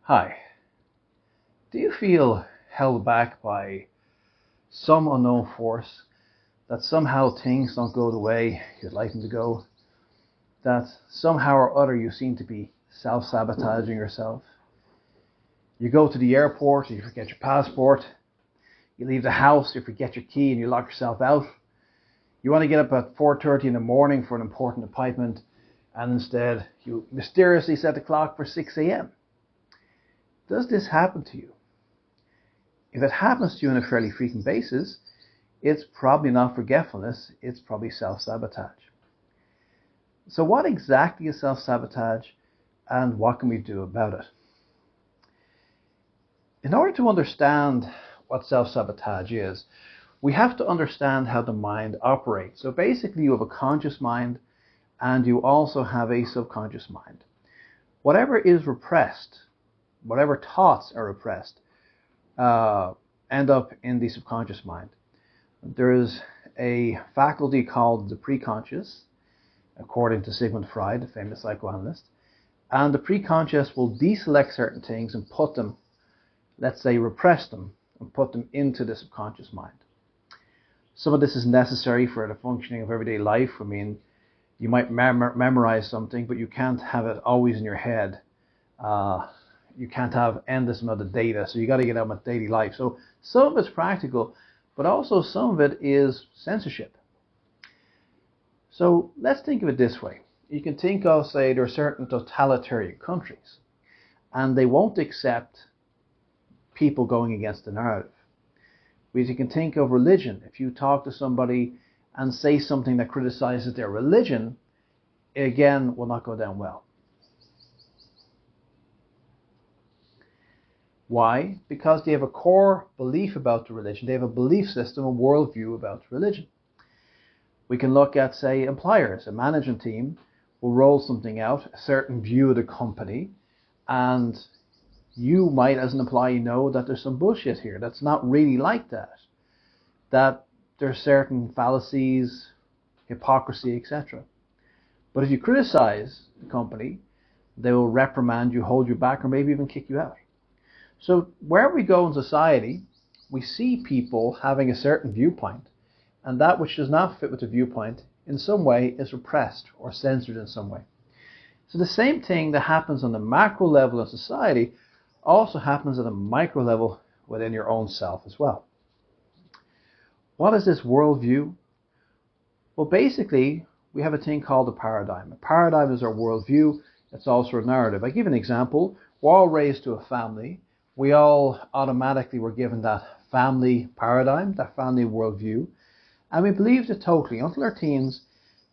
Hi. Do you feel held back by some unknown force, that somehow things don't go the way you'd like them to go, that somehow or other you seem to be self-sabotaging yourself? You go to the airport, you forget your passport. You leave the house, you forget your key and you lock yourself out. You want to get up at 4:30 in the morning for an important appointment, and instead you mysteriously set the clock for 6 a.m. Does this happen to you? If it happens to you on a fairly frequent basis, it's probably not forgetfulness, it's probably self-sabotage. So what exactly is self-sabotage, and what can we do about it? In order to understand what self-sabotage is, we have to understand how the mind operates. So basically you have a conscious mind and you also have a subconscious mind. Whatever is repressed, whatever thoughts are repressed, end up in the subconscious mind. There is a faculty called the preconscious, according to Sigmund Freud, the famous psychoanalyst. And the preconscious will deselect certain things and put them, let's say repress them, and put them into the subconscious mind. Some of this is necessary for the functioning of everyday life. I mean, you might memorize something, but you can't have it always in your head. You can't have endless amount of data, so you got to get on with daily life. So some of it's practical, but also some of it is censorship. So let's think of it this way. You can think of, say, there are certain totalitarian countries, and they won't accept people going against the narrative. Whereas you can think of religion. If you talk to somebody and say something that criticizes their religion, it again will not go down well. Why? Because they have a core belief about the religion. They have a belief system, a worldview about religion. We can look at, say, employers. A management team will roll something out, a certain view of the company, and you might, as an employee, know that there's some bullshit here. That's not really like that. That there's certain fallacies, hypocrisy, etc. But if you criticize the company, they will reprimand you, hold you back, or maybe even kick you out. So wherever we go in society, we see people having a certain viewpoint, and that which does not fit with the viewpoint in some way is repressed or censored in some way. So the same thing that happens on the macro level of society also happens at a micro level within your own self as well. What is this worldview? Well, basically, we have a thing called a paradigm. A paradigm is our worldview. It's also a narrative. I give an example. We're all raised to a family. We all automatically were given that family paradigm, that family worldview, and we believed it totally until our teens.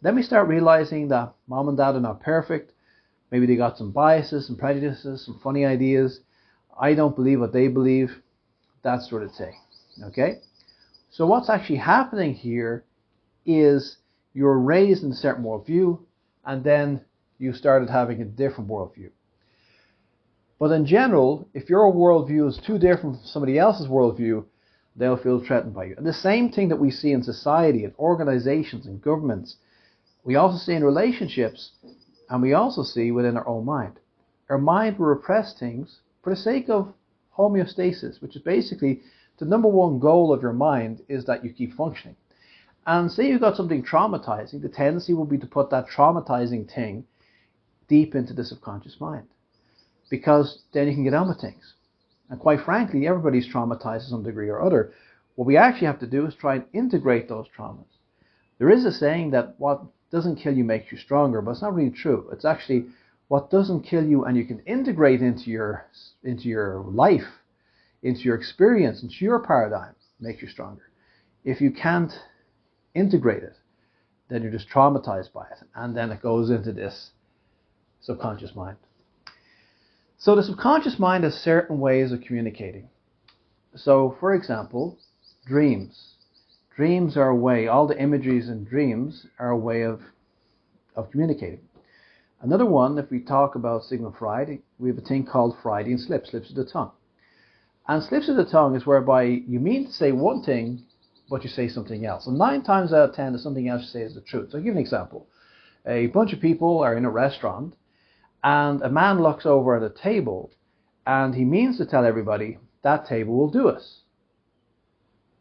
Then we start realizing that mom and dad are not perfect. Maybe they got some biases, some prejudices, some funny ideas. I don't believe what they believe, that sort of thing. Okay? So what's actually happening here is you're raised in a certain worldview, and then you started having a different worldview. But in general, if your worldview is too different from somebody else's worldview, they'll feel threatened by you. And the same thing that we see in society, in organizations, and governments, we also see in relationships, and we also see within our own mind. Our mind will repress things for the sake of homeostasis, which is basically the number one goal of your mind is that you keep functioning. And say you've got something traumatizing, the tendency will be to put that traumatizing thing deep into the subconscious mind, because then you can get on with things. And quite frankly, everybody's traumatized to some degree or other. What we actually have to do is try and integrate those traumas. There is a saying that what doesn't kill you makes you stronger, but it's not really true. It's actually what doesn't kill you and you can integrate into your life, into your experience, into your paradigm, makes you stronger. If you can't integrate it, then you're just traumatized by it, and then it goes into this subconscious mind. So the subconscious mind has certain ways of communicating. So, for example, dreams. Dreams are a way, all the imageries in dreams are a way of communicating. Another one, if we talk about Sigmund Freud, we have a thing called Freudian slips of the tongue. And slips of the tongue is whereby you mean to say one thing, but you say something else. And 9 times out of 10, there's something else you say is the truth. So I'll give an example. A bunch of people are in a restaurant, and a man looks over at a table And he means to tell everybody that table will do us.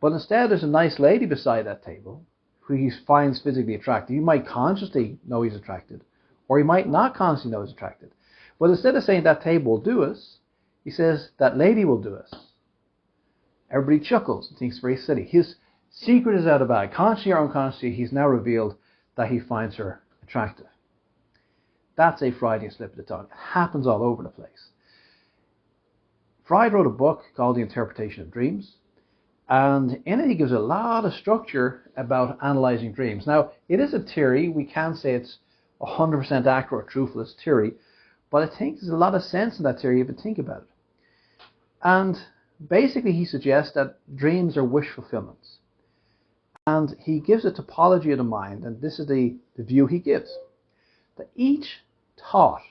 But instead there's a nice lady beside that table who he finds physically attractive. He might consciously know he's attracted, or he might not consciously know he's attracted. But instead of saying that table will do us, he says that lady will do us. Everybody chuckles and thinks very silly. His secret is out of bag. Consciously or unconsciously, he's now revealed that he finds her attractive. That's a Freudian slip of the tongue. It happens all over the place. Freud wrote a book called The Interpretation of Dreams, and in it he gives a lot of structure about analyzing dreams. Now, it is a theory. We can't say it's 100% accurate or truthful. It's theory, but I think there's a lot of sense in that theory if you think about it. And basically he suggests that dreams are wish fulfillments. And he gives a topology of the mind, and this is the view he gives. That each thought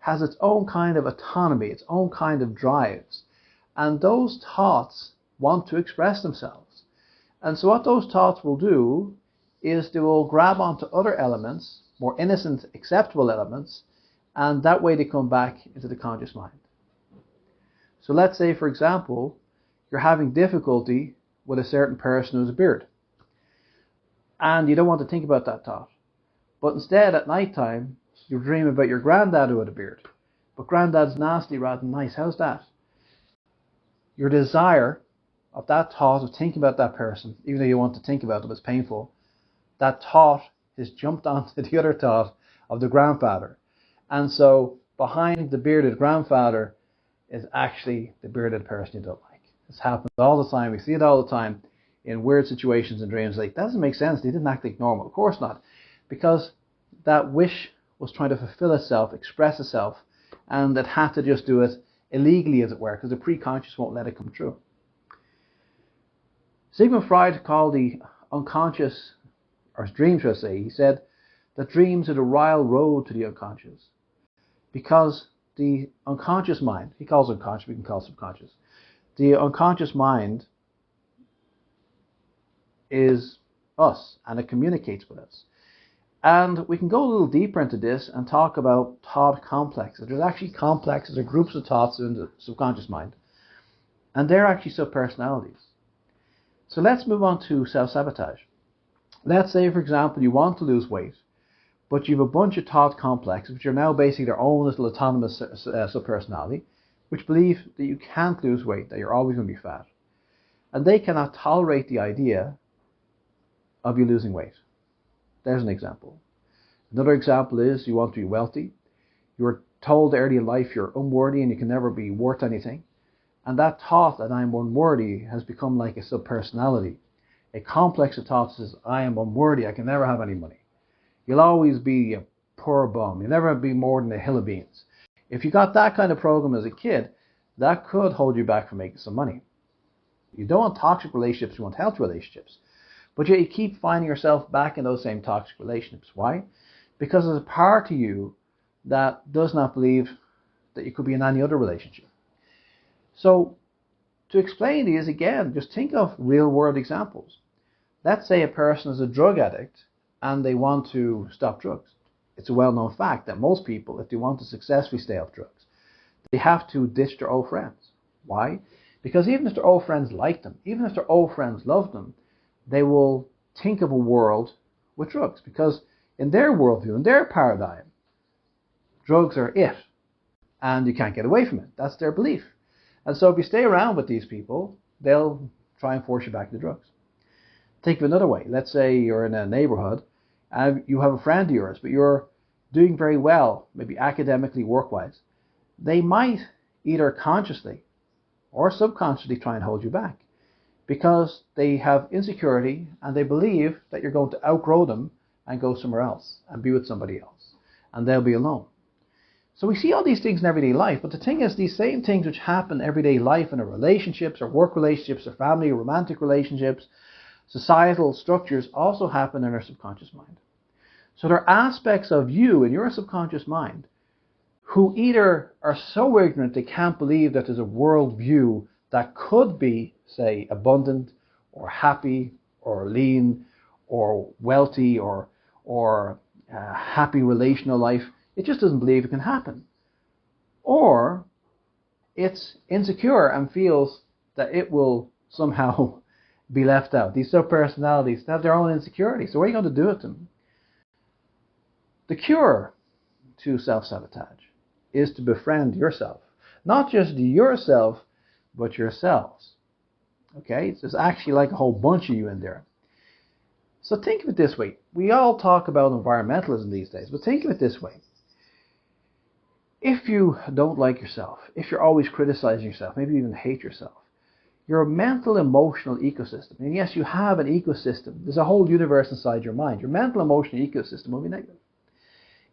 has its own kind of autonomy, its own kind of drives. And those thoughts want to express themselves. And so what those thoughts will do is they will grab onto other elements, more innocent, acceptable elements, and that way they come back into the conscious mind. So let's say, for example, you're having difficulty with a certain person who has a beard. And you don't want to think about that thought. But instead, at night time, you dream about your granddad who had a beard. But granddad's nasty rather than nice. How's that? Your desire of that thought of thinking about that person, even though you want to think about them, it's painful, that thought has jumped onto the other thought of the grandfather. And so behind the bearded grandfather is actually the bearded person you don't like. This happens all the time. We see it all the time in weird situations and dreams. Like, that doesn't make sense. They didn't act like normal. Of course not. Because that wish was trying to fulfill itself, express itself, and it had to just do it illegally, as it were, because the preconscious won't let it come true. Sigmund Freud called the unconscious, or dreams, should I say, he said that dreams are the royal road to the unconscious. Because the unconscious mind, he calls unconscious, we can call subconscious, the unconscious mind is us, and it communicates with us. And we can go a little deeper into this and talk about thought complexes. There's actually complexes or groups of thoughts in the subconscious mind, and they're actually subpersonalities. So let's move on to self-sabotage. Let's say, for example, you want to lose weight, but you have a bunch of thought complexes, which are now basically their own little autonomous subpersonality, which believe that you can't lose weight, that you're always going to be fat. And they cannot tolerate the idea of you losing weight. There's an example. Another example is you want to be wealthy. You were told early in life you're unworthy and you can never be worth anything. And that thought that I'm unworthy has become like a subpersonality. A complex of thoughts says, I am unworthy, I can never have any money. You'll always be a poor bum. You'll never be more than a hill of beans. If you got that kind of program as a kid, that could hold you back from making some money. You don't want toxic relationships, you want healthy relationships. But yet you keep finding yourself back in those same toxic relationships. Why? Because there's a part of you that does not believe that you could be in any other relationship. So to explain these, again, just think of real world examples. Let's say a person is a drug addict and they want to stop drugs. It's a well-known fact that most people, if they want to successfully stay off drugs, they have to ditch their old friends. Why? Because even if their old friends like them, even if their old friends love them, they will think of a world with drugs. Because in their worldview, in their paradigm, drugs are it. And you can't get away from it. That's their belief. And so if you stay around with these people, they'll try and force you back to drugs. Think of another way. Let's say you're in a neighborhood and you have a friend of yours, but you're doing very well, maybe academically, work-wise. They might either consciously or subconsciously try and hold you back because they have insecurity and they believe that you're going to outgrow them and go somewhere else and be with somebody else, and they'll be alone. So we see all these things in everyday life, but the thing is, these same things which happen in everyday life in our relationships, or work relationships, or family, or romantic relationships, societal structures also happen in our subconscious mind. So there are aspects of you in your subconscious mind who either are so ignorant they can't believe that there's a worldview that could be, say, abundant, or happy, or lean, or wealthy, or happy relational life. It just doesn't believe it can happen. Or it's insecure and feels that it will somehow be left out. These subpersonalities have their own insecurities. So what are you going to do with them? The cure to self-sabotage is to befriend yourself. Not just yourself, but yourselves. Okay? There's actually like a whole bunch of you in there. So think of it this way. We all talk about environmentalism these days, but think of it this way. If you don't like yourself, if you're always criticizing yourself, maybe even hate yourself, your mental emotional ecosystem, and yes, you have an ecosystem, there's a whole universe inside your mind, your mental emotional ecosystem will be negative.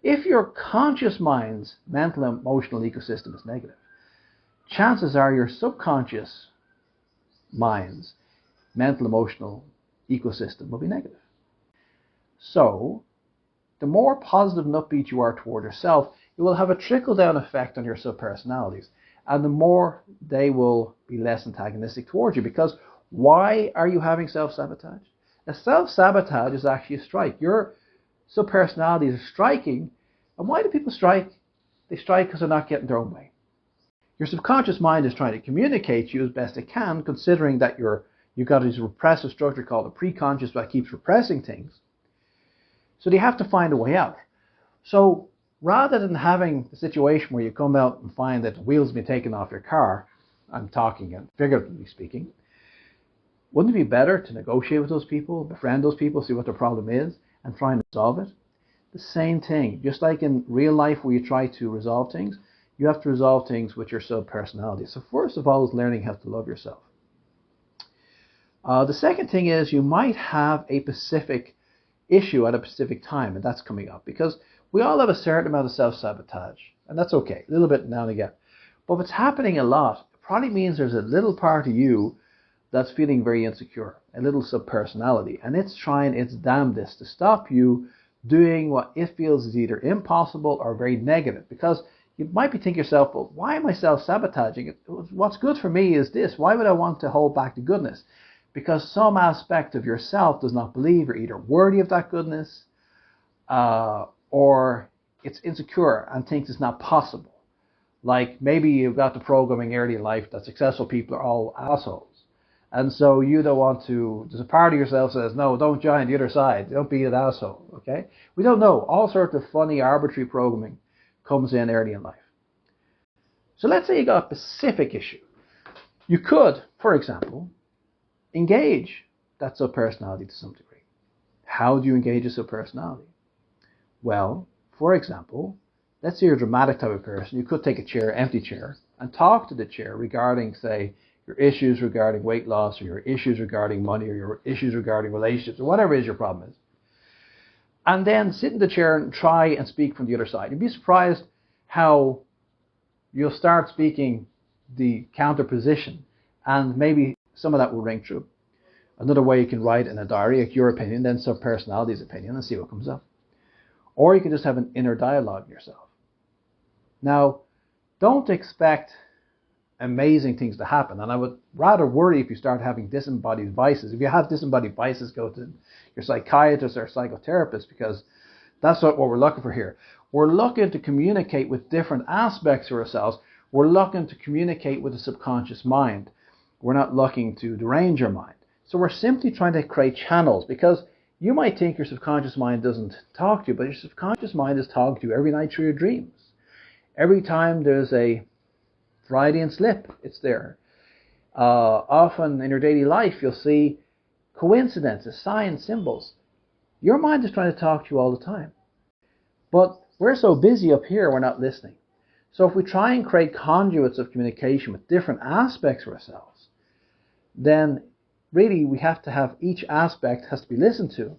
If your conscious mind's mental emotional ecosystem is negative, chances are your subconscious mind's mental emotional ecosystem will be negative. So, the more positive and upbeat you are toward yourself, it will have a trickle-down effect on your subpersonalities, and the more they will be less antagonistic towards you. Because why are you having self-sabotage? A self-sabotage is actually a strike. Your subpersonalities are striking, and why do people strike? They strike because they're not getting their own way. Your subconscious mind is trying to communicate to you as best it can, considering that you've got this repressive structure called the preconscious that keeps repressing things. So they have to find a way out. So rather than having the situation where you come out and find that the wheels have been taken off your car, I'm talking figuratively speaking, wouldn't it be better to negotiate with those people, befriend those people, see what their problem is, and try and resolve it? The same thing. Just like in real life where you try to resolve things, you have to resolve things with your sub-personality. So first of all is learning how to love yourself. The second thing is you might have a specific issue at a specific time, and that's coming up, because we all have a certain amount of self-sabotage, and that's okay, a little bit now and again. But if it's happening a lot, it probably means there's a little part of you that's feeling very insecure, a little sub-personality, and it's trying its damnedest to stop you doing what it feels is either impossible or very negative. Because you might be thinking to yourself, well, why am I self-sabotaging? What's good for me is this. Why would I want to hold back the goodness? Because some aspect of yourself does not believe you're either worthy of that goodness, or it's insecure and thinks it's not possible. Like maybe you've got the programming early in life that successful people are all assholes. And so you don't want to, there's a part of yourself that says, no, don't join the other side. Don't be an asshole, okay? We don't know. All sorts of funny, arbitrary programming comes in early in life. So let's say you got a specific issue. You could, for example, engage that subpersonality to some degree. How do you engage a subpersonality? Well, for example, let's say you're a dramatic type of person. You could take a chair, empty chair, and talk to the chair regarding, say, your issues regarding weight loss, or your issues regarding money, or your issues regarding relationships, or whatever it is your problem is. And then sit in the chair and try and speak from the other side. You'd be surprised how you'll start speaking the counterposition, and maybe some of that will ring true. Another way you can write in a diary, like your opinion, then subpersonality's opinion, and see what comes up. Or you can just have an inner dialogue in yourself. Now, don't expect amazing things to happen, and I would rather worry if you start having disembodied vices. If you have disembodied vices, go to your psychiatrist or psychotherapist, because that's what we're looking for here. We're looking to communicate with different aspects of ourselves. We're looking to communicate with the subconscious mind. We're not looking to derange your mind. So we're simply trying to create channels, because you might think your subconscious mind doesn't talk to you, but your subconscious mind is talking to you every night through your dreams. Every time there's a Freudian slip, it's there. Often in your daily life, you'll see coincidences, signs, symbols. Your mind is trying to talk to you all the time. But we're so busy up here, we're not listening. So if we try and create conduits of communication with different aspects of ourselves, then really we have to have each aspect has to be listened to.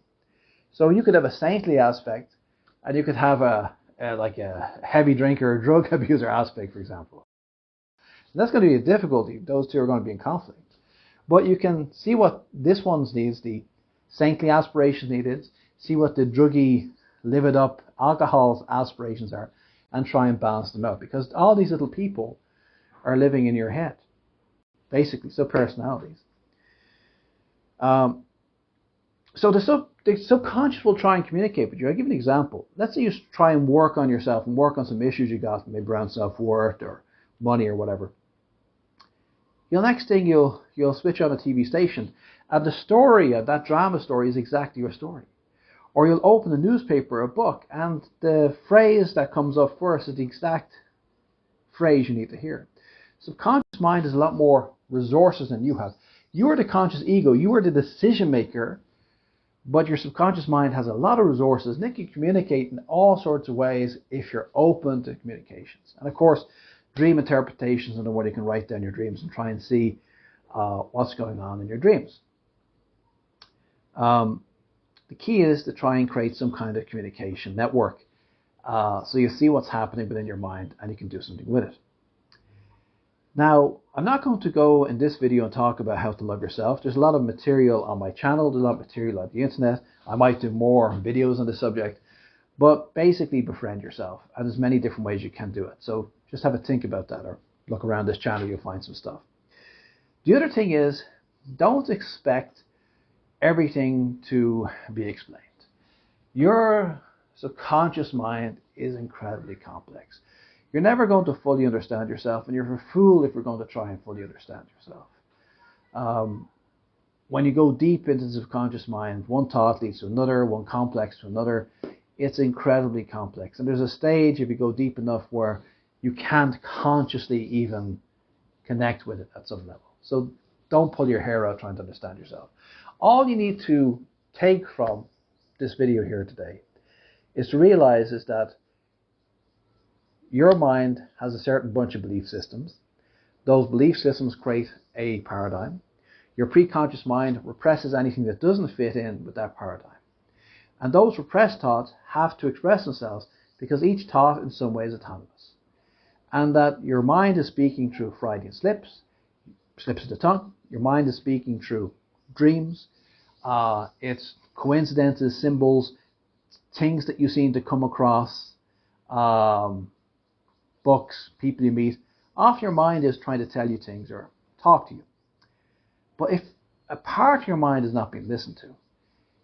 So you could have a saintly aspect, and you could have like a heavy drinker or drug abuser aspect, for example. And that's going to be a difficulty. Those two are going to be in conflict. But you can see what this one needs, the saintly aspirations needed, see what the druggy, livid up alcohol's aspirations are, and try and balance them out. Because all these little people are living in your head, basically, subpersonalities. So the subconscious will try and communicate with you. I'll give you an example. Let's say you try and work on yourself and work on some issues you got, maybe around self-worth or money or whatever. Next thing you'll switch on a TV station, and the story of that drama story is exactly your story. Or you'll open a newspaper or a book, and the phrase that comes up first is the exact phrase you need to hear. Subconscious mind has a lot more resources than you have. You are the conscious ego. You are the decision maker, but your subconscious mind has a lot of resources, and it can communicate in all sorts of ways if you're open to communications. And of course, dream interpretations and the way you can write down your dreams and try and see what's going on in your dreams. The key is to try and create some kind of communication network so you see what's happening within your mind and you can do something with it. Now, I'm not going to go in this video and talk about how to love yourself. There's a lot of material on my channel. There's a lot of material on the internet. I might do more videos on the subject. But basically, befriend yourself. And there's many different ways you can do it. So just have a think about that, or look around this channel. You'll find some stuff. The other thing is, don't expect everything to be explained. Your subconscious mind is incredibly complex. You're never going to fully understand yourself, and you're a fool if you're going to try and fully understand yourself. When you go deep into the subconscious mind, one thought leads to another, one complex to another. It's incredibly complex. And there's a stage, if you go deep enough, where you can't consciously even connect with it at some level. So don't pull your hair out trying to understand yourself. All you need to take from this video here today is to realize is that your mind has a certain bunch of belief systems. Those belief systems create a paradigm. Your preconscious mind represses anything that doesn't fit in with that paradigm. And those repressed thoughts have to express themselves because each thought in some way is autonomous. And that your mind is speaking through Freudian slips of the tongue. Your mind is speaking through dreams. It's coincidences, symbols, things that you seem to come across, books, people you meet. Often your mind is trying to tell you things or talk to you. But if a part of your mind is not being listened to,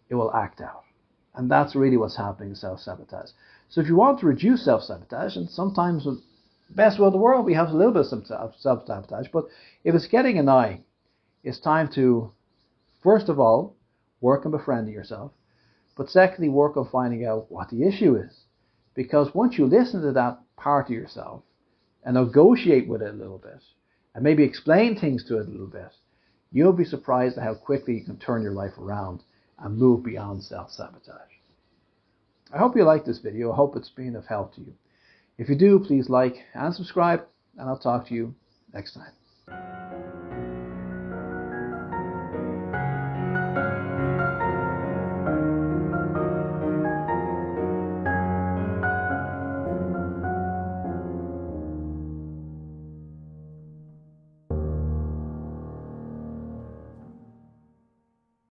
it will act out. And that's really what's happening in self-sabotage. So if you want to reduce self-sabotage, and sometimes with the best will in the world, we have a little bit of self-sabotage, but if it's getting annoying, it's time to, first of all, work on befriending yourself, but secondly, work on finding out what the issue is. Because once you listen to that part of yourself and negotiate with it a little bit, and maybe explain things to it a little bit, you'll be surprised at how quickly you can turn your life around and move beyond self-sabotage. I hope you liked this video. I hope it's been of help to you. If you do, please like and subscribe, and I'll talk to you next time.